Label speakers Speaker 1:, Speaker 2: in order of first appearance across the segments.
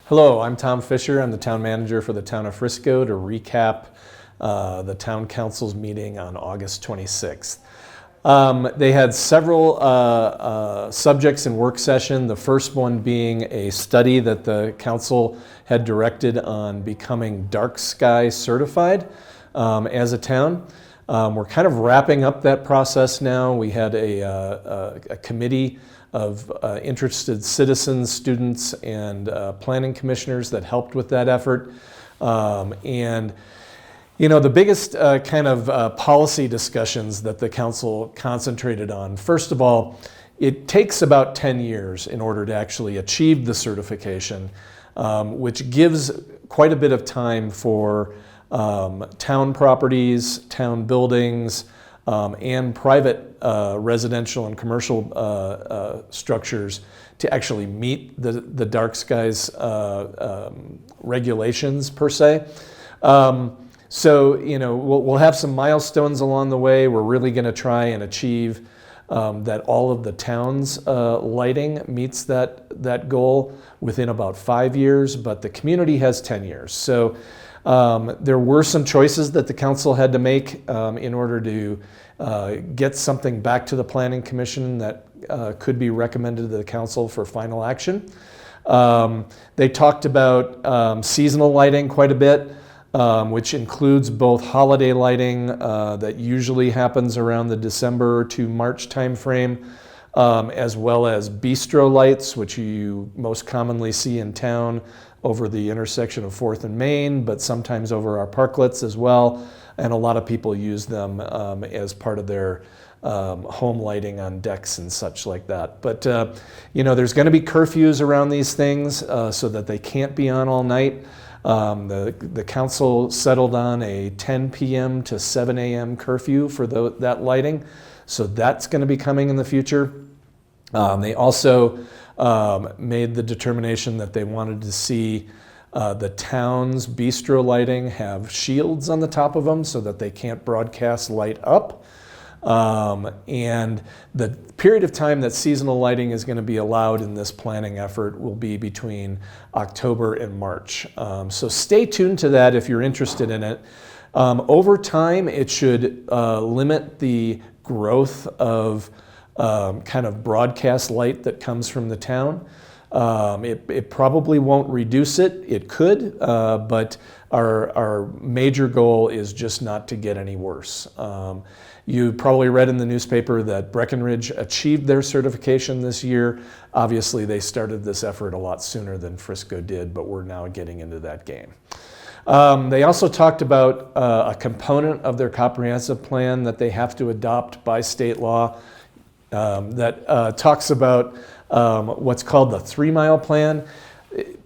Speaker 1: Hello, I'm Tom Fisher. I'm the town manager for the town of Frisco to recap the town council's meeting on August 26th. They had several subjects in work session, the first one being a study that the council had directed on becoming dark sky certified as a town. We're kind of wrapping up that process now. We had a committee of interested citizens, students, and planning commissioners that helped with that effort. And you know, the biggest kind of policy discussions that the council concentrated on, first of all, it takes about 10 years in order to actually achieve the certification, which gives quite a bit of time for town properties, town buildings, and private residential and commercial structures to actually meet the dark skies regulations per se. So, you know, we'll have some milestones along the way. We're really going to try and achieve that all of the town's lighting meets that goal within about 5 years, but the community has 10 years. So there were some choices that the council had to make in order to get something back to the Planning Commission that could be recommended to the council for final action. They talked about seasonal lighting quite a bit, which includes both holiday lighting that usually happens around the December to March timeframe, as well as bistro lights, which you most commonly see in town over the intersection of 4th and Main, but sometimes over our parklets as well. And a lot of people use them as part of their home lighting on decks and such like that. But you know, there's going to be curfews around these things so that they can't be on all night. The council settled on a 10 p.m. to 7 a.m. curfew for that lighting, so that's going to be coming in the future. They also made the determination that they wanted to see the town's bistro lighting have shields on the top of them so that they can't broadcast light up. And the period of time that seasonal lighting is going to be allowed in this planning effort will be between October and March. So stay tuned to that if you're interested in it. Over time, it should limit the growth of kind of broadcast light that comes from the town. It probably won't reduce it. It could, but our major goal is just not to get any worse. You probably read in the newspaper that Breckenridge achieved their certification this year. Obviously, they started this effort a lot sooner than Frisco did, but we're now getting into that game. They also talked about a component of their comprehensive plan that they have to adopt by state law that talks about what's called the 3-mile plan.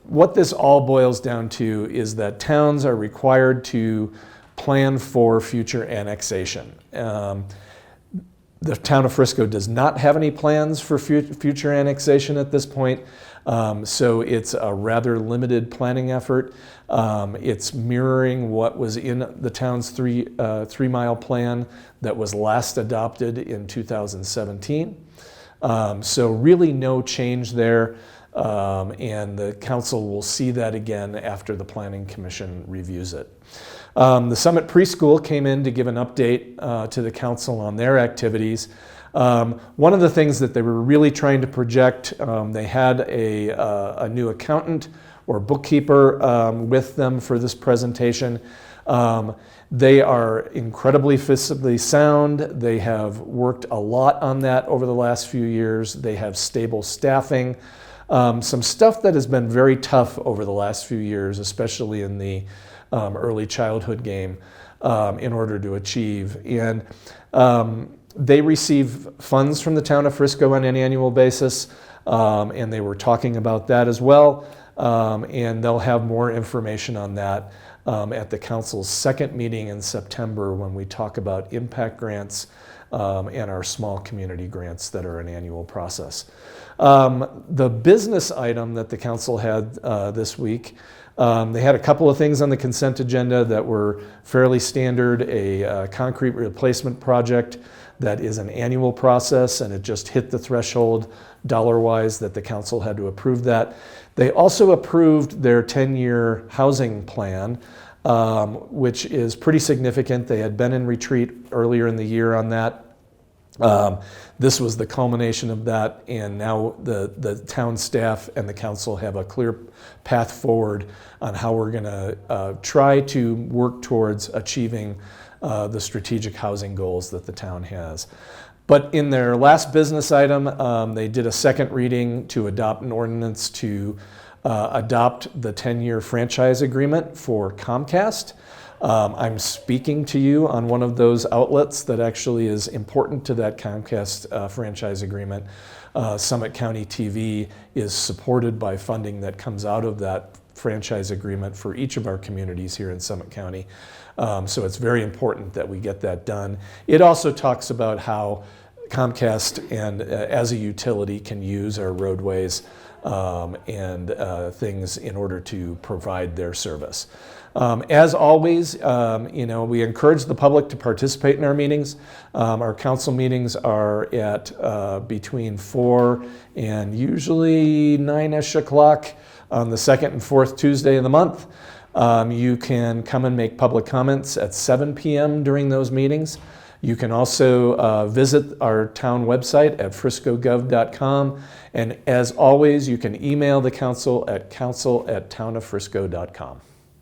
Speaker 1: What this all boils down to is that towns are required to plan for future annexation. The town of Frisco does not have any plans for future annexation at this point, so it's a rather limited planning effort. It's mirroring what was in the town's 3-mile plan that was last adopted in 2017. So really no change there, and the council will see that again after the Planning Commission reviews it. The Summit Preschool came in to give an update to the council on their activities. One of the things that they were really trying to project, they had a new accountant or bookkeeper with them for this presentation. They are incredibly fiscally sound. They have worked a lot on that over the last few years. They have stable staffing. Some stuff that has been very tough over the last few years, especially in the early childhood game, in order to achieve. And they receive funds from the town of Frisco on an annual basis, and they were talking about that as well. And they'll have more information on that at the council's second meeting in September when we talk about impact grants and our small community grants that are an annual process. The business item that the council had this week, they had a couple of things on the consent agenda that were fairly standard, a concrete replacement project that is an annual process, and it just hit the threshold dollar-wise that the council had to approve that. They also approved their 10-year housing plan, which is pretty significant. They had been in retreat earlier in the year on that. This was the culmination of that, and now the town staff and the council have a clear path forward on how we're going to try to work towards achieving the strategic housing goals that the town has. But in their last business item, they did a second reading to adopt an ordinance to adopt the 10-year franchise agreement for Comcast. I'm speaking to you on one of those outlets that actually is important to that Comcast franchise agreement. Summit County TV is supported by funding that comes out of that franchise agreement for each of our communities here in Summit County. So it's very important that we get that done. It also talks about how Comcast and as a utility can use our roadways and things in order to provide their service. As always, we encourage the public to participate in our meetings. Our council meetings are at between 4 and usually 9-ish o'clock on the second and fourth Tuesday of the month. You can come and make public comments at 7 p.m. during those meetings. You can also visit our town website at friscogov.com. And as always, you can email the council at council@townoffrisco.com.